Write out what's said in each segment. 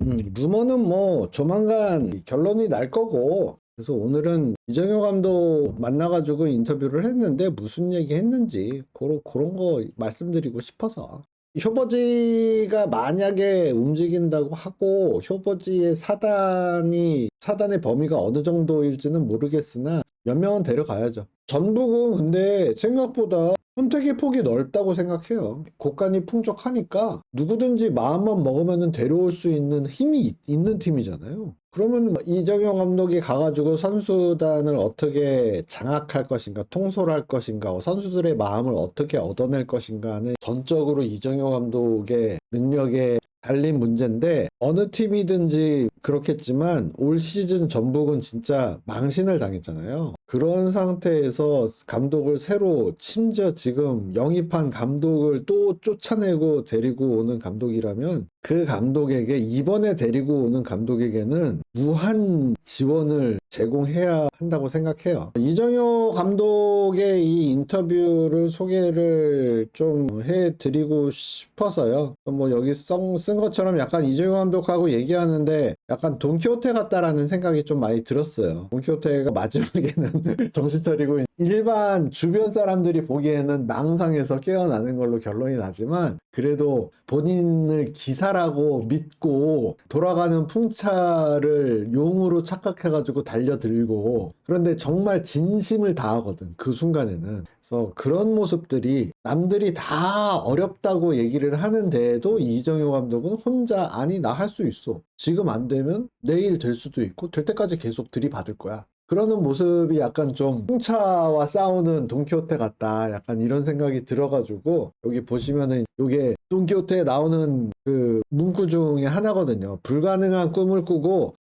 루머는 뭐 조만간 결론이 날 거고, 그래서 오늘은 이정효 감독 만나가지고 인터뷰를 했는데 무슨 얘기 했는지 그런 거 말씀드리고 싶어서. 효버지가 만약에 움직인다고 하고 효버지의 사단의 범위가 어느 정도일지는 모르겠으나 몇 명은 데려가야죠. 전북은 근데 생각보다 선택의 폭이 넓다고 생각해요. 곳간이 풍족하니까 누구든지 마음만 먹으면 데려올 수 있는 힘이 있는 팀이잖아요. 그러면 이정효 감독이 가가지고 선수단을 어떻게 장악할 것인가, 통솔할 것인가, 선수들의 마음을 어떻게 얻어낼 것인가는 전적으로 이정효 감독의 능력에 달린 문제인데, 어느 팀이든지 그렇겠지만 올 시즌 전북은 진짜 망신을 당했잖아요. 그런 상태에서 감독을 새로, 심지어 지금 영입한 감독을 또 쫓아내고 데리고 오는 감독이라면 그 감독에게, 이번에 데리고 오는 감독에게는 무한 지원을 제공해야 한다고 생각해요. 이정효 감독의 이 인터뷰를 소개를 좀 해드리고 싶어서요. 뭐 여기 쓴 것처럼 약간 이정효 감독하고 얘기하는데 약간 돈키호테 같다라는 생각이 좀 많이 들었어요. 돈키호테가 마지막에는 정신 차리고 일반 주변 사람들이 보기에는 망상에서 깨어나는 걸로 결론이 나지만, 그래도 본인을 기사라고 믿고 돌아가는 풍차를 용으로 착각해가지고 달려들고, 그런데 정말 진심을 다하거든 그 순간에는. 그래서 그런 모습들이, 남들이 다 어렵다고 얘기를 하는데도 이정효 감독은 혼자 아니 나 할 수 있어, 지금 안 되면 내일 될 수도 있고 될 때까지 계속 들이받을 거야, 그러는 모습이 약간 좀 풍차와 싸우는 돈키호테 같다, 약간 이런 생각이 들어가지고, 여기 보시면은 이게 돈키호테에 나오는 그 문구 중에 하나거든요. 불가능한 꿈을 꾸고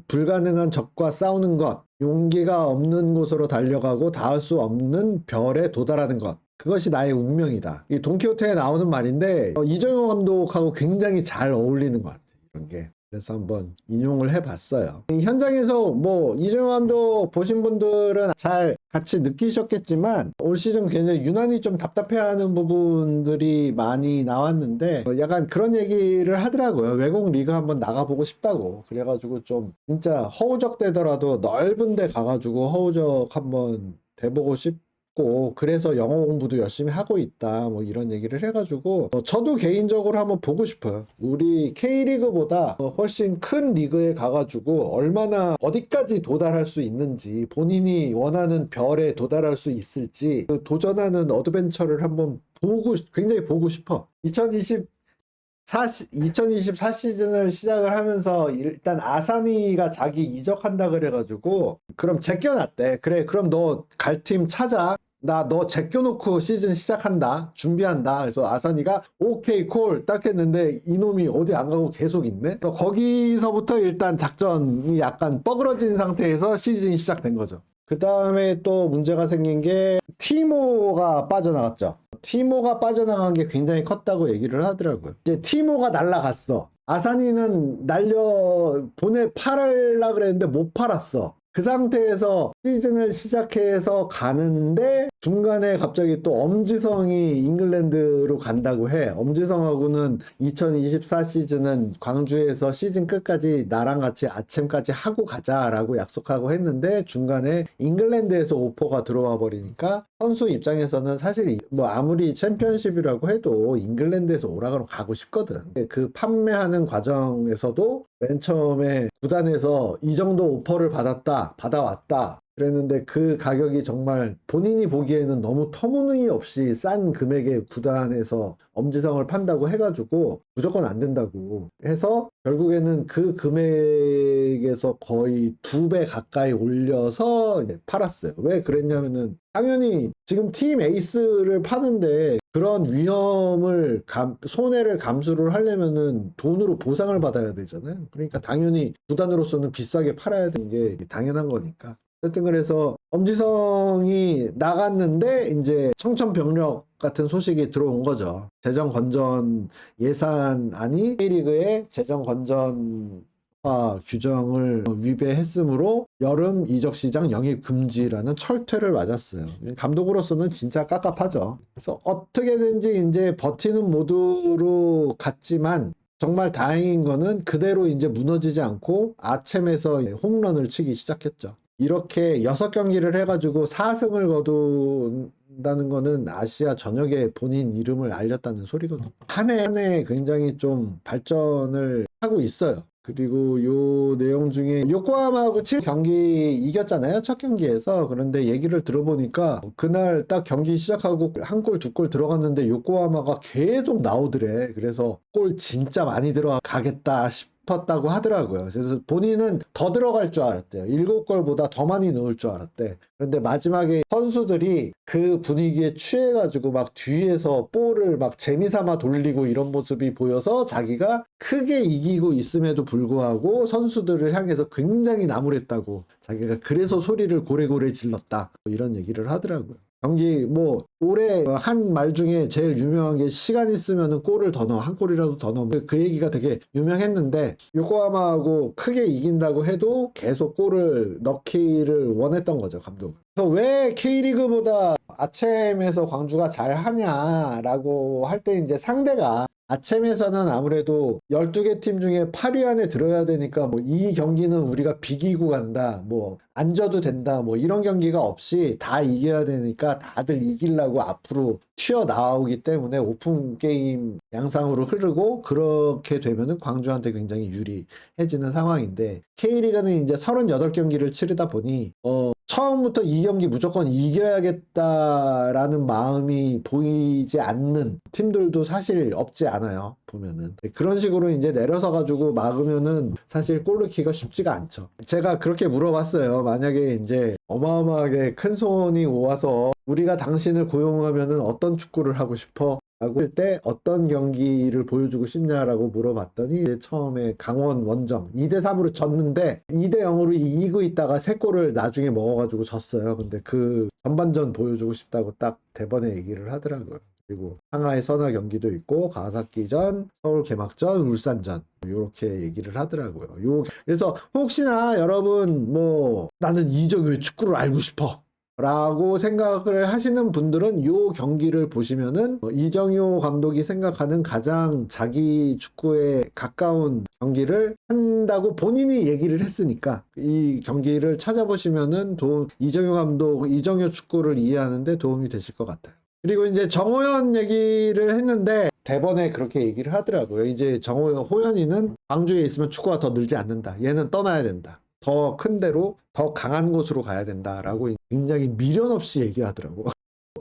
불가능한 적과 싸우는 것, 용기가 없는 곳으로 달려가고 닿을 수 없는 별에 도달하는 것, 그것이 나의 운명이다. 이 돈키호테에 나오는 말인데 이정효 감독하고 굉장히 잘 어울리는 것 같아요, 이런 게. 그래서 한번 인용을 해봤어요. 현장에서 뭐 이정효 감독 보신 분들은 잘 같이 느끼셨겠지만 올 시즌 굉장히 유난히 좀 답답해하는 부분들이 많이 나왔는데, 약간 그런 얘기를 하더라고요. 외국 리그 한번 나가보고 싶다고. 그래가지고 좀 진짜 허우적대더라도 넓은 데 가가지고 허우적 한번 돼보고 싶고, 그래서 영어 공부도 열심히 하고 있다, 뭐 이런 얘기를 해가지고 저도 개인적으로 한번 보고 싶어요. 우리 K리그보다 훨씬 큰 리그에 가가지고 얼마나 어디까지 도달할 수 있는지, 본인이 원하는 별에 도달할 수 있을지 그 도전하는 어드벤처를 한번 굉장히 보고 싶어. 2024 시즌을 시작을 하면서 일단 아사니가 자기 이적한다 그래가지고, 그럼 제껴놨대. 그래, 그럼 너 갈 팀 찾아. 나 너 제껴놓고 시즌 시작한다, 준비한다. 그래서 아사니가 오케이 콜 딱 했는데 이놈이 어디 안 가고 계속 있네. 거기서부터 일단 작전이 약간 뻐그러진 상태에서 시즌이 시작된 거죠. 그 다음에 또 문제가 생긴 게 티모가 빠져나갔죠. 티모가 빠져나간 게 굉장히 컸다고 얘기를 하더라고요. 이제 티모가 날라갔어. 아사니는 팔으려 그랬는데 못 팔았어. 그 상태에서 시즌을 시작해서 가는데 중간에 갑자기 또 엄지성이 잉글랜드로 간다고 해. 엄지성하고는 2024 시즌은 광주에서 시즌 끝까지 나랑 같이 아침까지 하고 가자라고 약속하고 했는데, 중간에 잉글랜드에서 오퍼가 들어와 버리니까 선수 입장에서는 사실 뭐 아무리 챔피언십이라고 해도 잉글랜드에서 오라 그러면 가고 싶거든. 그 판매하는 과정에서도 맨 처음에 구단에서 이 정도 오퍼를 받아왔다 그랬는데, 그 가격이 정말 본인이 보기에는 너무 터무니없이 싼 금액에 구단에서 엄지성을 판다고 해가지고 무조건 안 된다고 해서 결국에는 그 금액에서 거의 2배 가까이 올려서 이제 팔았어요. 왜 그랬냐면은 당연히 지금 팀 에이스를 파는데 그런 위험을 손해를 감수를 하려면은 돈으로 보상을 받아야 되잖아요. 그러니까 당연히 구단으로서는 비싸게 팔아야 되는 게 당연한 거니까. 하여튼 그래서 엄지성이 나갔는데 이제 청천벽력 같은 소식이 들어온 거죠. 재정 건전 예산안이 K리그의 재정 건전화 규정을 위배했으므로 여름 이적 시장 영입 금지라는 철퇴를 맞았어요. 감독으로서는 진짜 깝깝하죠. 그래서 어떻게든지 이제 버티는 모드로 갔지만 정말 다행인 거는 그대로 이제 무너지지 않고 아챔에서 홈런을 치기 시작했죠. 이렇게 6경기를 해가지고 4승을 거둔다는 거는 아시아 전역에 본인 이름을 알렸다는 소리거든요. 한 해 한 해 굉장히 좀 발전을 하고 있어요. 그리고 요 내용 중에 요코하마하고 7경기 이겼잖아요. 첫 경기에서. 그런데 얘기를 들어보니까 그날 딱 경기 시작하고 한 골, 두 골 들어갔는데 요코하마가 계속 나오더래. 그래서 골 진짜 많이 들어가겠다 싶었다고 하더라고요. 그래서 본인은 더 들어갈 줄 알았대요. 7골보다 더 많이 넣을 줄 알았대. 그런데 마지막에 선수들이 그 분위기에 취해가지고 막 뒤에서 볼을 막 재미삼아 돌리고 이런 모습이 보여서 자기가 크게 이기고 있음에도 불구하고 선수들을 향해서 굉장히 나무랬다고, 자기가 그래서 소리를 고래고래 질렀다, 뭐 이런 얘기를 하더라고요. 경기 뭐 올해 한 말 중에 제일 유명한 게 시간 있으면 골을 더 넣어, 한 골이라도 더 넣어, 그 얘기가 되게 유명했는데 요코하마하고 크게 이긴다고 해도 계속 골을 넣기를 원했던 거죠, 감독은. 그래서 왜 K리그보다 아챔에서 광주가 잘하냐라고 할 때 이제 상대가 아챔에서는 아무래도 12개 팀 중에 8위 안에 들어야 되니까 뭐 이 경기는 우리가 비기고 간다, 뭐 안 져도 된다, 뭐 이런 경기가 없이 다 이겨야 되니까 다들 이기려고 앞으로 튀어나오기 때문에 오픈 게임 양상으로 흐르고, 그렇게 되면은 광주한테 굉장히 유리해지는 상황인데, K리그는 이제 38경기를 치르다 보니 처음부터 이 경기 무조건 이겨야겠다라는 마음이 보이지 않는 팀들도 사실 없지 않아요, 보면은. 그런 식으로 이제 내려서 가지고 막으면은 사실 골 넣기가 쉽지가 않죠. 제가 그렇게 물어봤어요. 만약에 이제 어마어마하게 큰 손이 와서 우리가 당신을 고용하면은 어떤 축구를 하고 싶어? 라고 할 때 어떤 경기를 보여주고 싶냐라고 물어봤더니, 처음에 강원 원정 2대3으로 졌는데 2대0으로 이기고 있다가 3골을 나중에 먹어가지고 졌어요. 근데 그 전반전 보여주고 싶다고 딱 대번에 얘기를 하더라고요. 그리고 상하이 선화 경기도 있고 가와사키전, 서울 개막전, 울산전, 이렇게 얘기를 하더라고요. 그래서 혹시나 여러분 뭐 나는 이정효의 축구를 알고 싶어 라고 생각을 하시는 분들은 이 경기를 보시면은 이정효 감독이 생각하는 가장 자기 축구에 가까운 경기를 한다고 본인이 얘기를 했으니까 이 경기를 찾아보시면은 이정효 감독, 이정효 축구를 이해하는데 도움이 되실 것 같아요. 그리고 이제 정호연 얘기를 했는데 대번에 그렇게 얘기를 하더라고요. 이제 호연이는 광주에 있으면 축구가 더 늘지 않는다. 얘는 떠나야 된다. 더 큰 데로, 더 강한 곳으로 가야 된다라고 굉장히 미련 없이 얘기하더라고.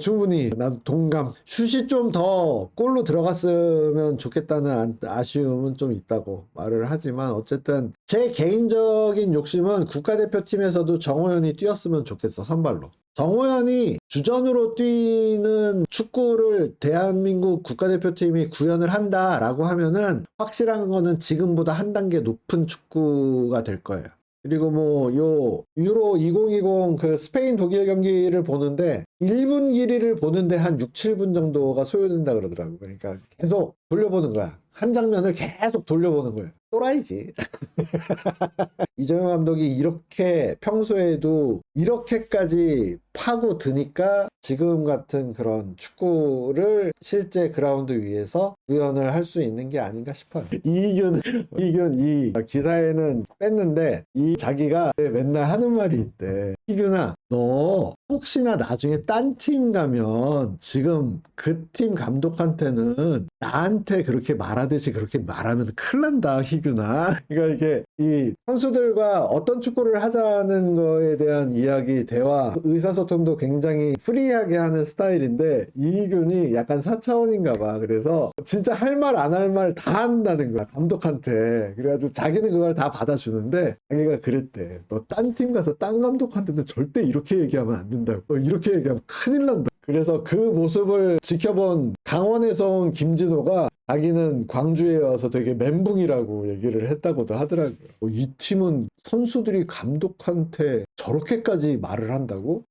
충분히 난 동감. 슛이 좀 더 골로 들어갔으면 좋겠다는 아쉬움은 좀 있다고 말을 하지만, 어쨌든 제 개인적인 욕심은 국가대표팀에서도 정호연이 뛰었으면 좋겠어, 선발로. 정호연이 주전으로 뛰는 축구를 대한민국 국가대표팀이 구현을 한다라고 하면은 확실한 거는 지금보다 한 단계 높은 축구가 될 거예요. 그리고 뭐 유로 2020 그 스페인 독일 경기를 보는데 1분 길이를 보는데 한 6, 7분 정도가 소요된다 그러더라고. 그러니까 계속 돌려보는 거야. 한 장면을 계속 돌려보는 거예요. 또라이지. 이정효 감독이 이렇게 평소에도 이렇게까지 파고 드니까 지금 같은 그런 축구를 실제 그라운드 위에서 구현을 할 수 있는 게 아닌가 싶어요. 이기균 이 기사에는 뺐는데, 자기가 맨날 하는 말이 있대. 이균아, 너 혹시나 나중에 딴 팀 가면 지금 그 팀 감독한테는 나한테 그렇게 말하듯이 그렇게 말하면 큰일 난다, 희균아. 그러니까 이게 이 선수들과 어떤 축구를 하자는 거에 대한 이야기, 대화, 의사소통도 굉장히 프리하게 하는 스타일인데, 이희균이 약간 4차원인가 봐. 그래서 진짜 할 말 안 할 말 다 한다는 거야, 감독한테. 그래가지고 자기는 그걸 다 받아주는데, 자기가 그랬대. 너 딴 팀 가서 딴 감독한테는 절대 이렇게 얘기하면 안 된다고. 이렇게 얘기하면 큰일 난다. 그래서 그 모습을 지켜본 강원에서 온 김진호가 자기는 광주에 와서 되게 멘붕이라고 얘기를 했다고도 하더라고요. 이 팀은 선수들이 감독한테 저렇게까지 말을 한다고?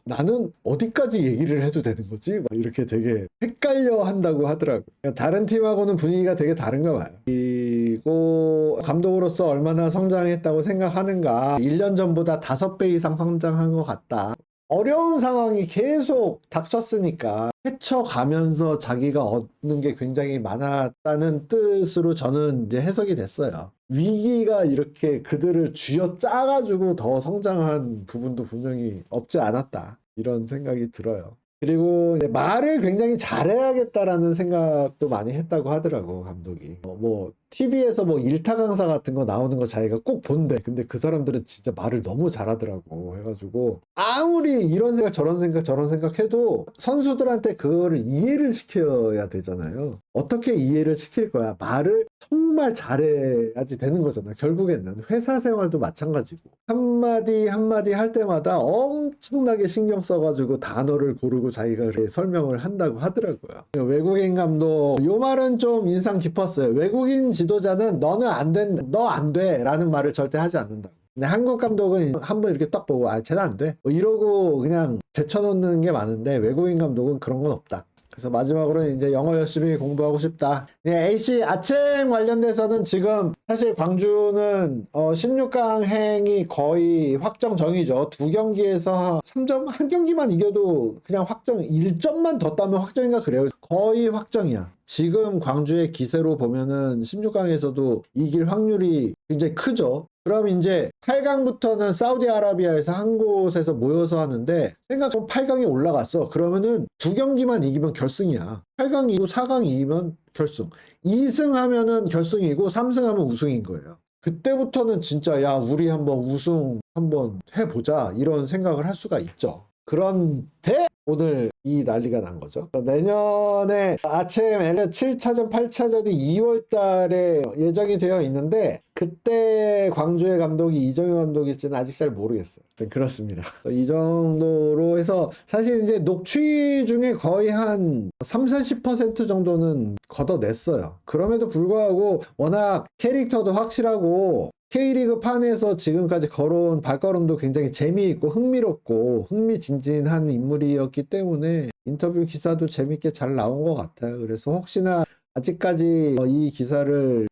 나는 어디까지 얘기를 해도 되는 거지? 막 이렇게 되게 헷갈려 한다고 하더라고요. 다른 팀하고는 분위기가 되게 다른가 봐요. 그리고 감독으로서 얼마나 성장했다고 생각하는가? 1년 전보다 5배 이상 성장한 것 같다. 어려운 상황이 계속 닥쳤으니까 헤쳐가면서 자기가 얻는 게 굉장히 많았다는 뜻으로 저는 이제 해석이 됐어요. 위기가 이렇게 그들을 쥐어짜가지고 더 성장한 부분도 분명히 없지 않았다. 이런 생각이 들어요. 그리고 말을 굉장히 잘해야겠다라는 생각도 많이 했다고 하더라고, 감독이. 뭐 TV에서 뭐 일타 강사 같은 거 나오는 거 자기가 꼭 본대. 근데 그 사람들은 진짜 말을 너무 잘하더라고. 해가지고 아무리 이런 생각 저런 생각 해도 선수들한테 그거를 이해를 시켜야 되잖아요. 어떻게 이해를 시킬 거야? 말을 정말 잘해야지 되는 거잖아. 결국에는 회사 생활도 마찬가지고 한마디 한마디 할 때마다 엄청나게 신경 써가지고 단어를 고르고 자기가 그렇게 설명을 한다고 하더라고요. 외국인 감독 요 말은 좀 인상 깊었어요. 외국인 지도자는 너는 안 된, 너 안 돼 라는 말을 절대 하지 않는다. 근데 한국 감독은 한번 이렇게 딱 보고 쟤는 안 돼? 뭐 이러고 그냥 제쳐놓는 게 많은데 외국인 감독은 그런 건 없다. 그래서 마지막으로 이제 영어 열심히 공부하고 싶다. 네, AC 아침 관련돼서는 지금 사실 광주는 16강 행이 거의 확정정이죠. 2경기에서 3점, 한 경기만 이겨도 그냥 확정, 1점만 더 따면 확정인가 그래요. 거의 확정이야. 지금 광주의 기세로 보면은 16강에서도 이길 확률이 굉장히 크죠. 그럼 이제 8강부터는 사우디아라비아에서 한 곳에서 모여서 하는데 생각보면 8강이 올라갔어. 그러면은 2경기만 이기면 결승이야. 8강 이기고 4강 이기면 결승. 2승 하면은 결승이고 3승 하면 우승인 거예요. 그때부터는 진짜 야 우리 한번 우승 한번 해보자 이런 생각을 할 수가 있죠. 그런데 오늘 이 난리가 난 거죠. 내년에 아침 LA 7차전, 8차전이 2월 달에 예정이 되어 있는데 그때 광주의 감독이 이정효 감독일지는 아직 잘 모르겠어요. 그렇습니다. 이 정도로 해서 사실 이제 녹취 중에 거의 한 30-40% 정도는 걷어냈어요. 그럼에도 불구하고 워낙 캐릭터도 확실하고 K리그 판에서 지금까지 걸어온 발걸음도 굉장히 재미있고 흥미롭고 흥미진진한 인물이었기 때문에 인터뷰 기사도 재밌게 잘 나온 것 같아요. 그래서 혹시나 아직까지 이 기사를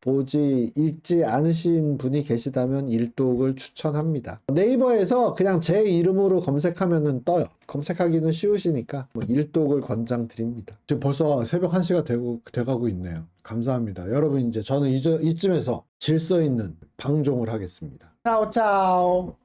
읽지 않으신 분이 계시다면 일독을 추천합니다. 네이버에서 그냥 제 이름으로 검색하면 떠요. 검색하기는 쉬우시니까 일독을 권장드립니다. 지금 벌써 새벽 1시가 돼가고 있네요. 감사합니다. 여러분 이제 저는 이쯤에서 질서 있는 방종을 하겠습니다. 차오 차오.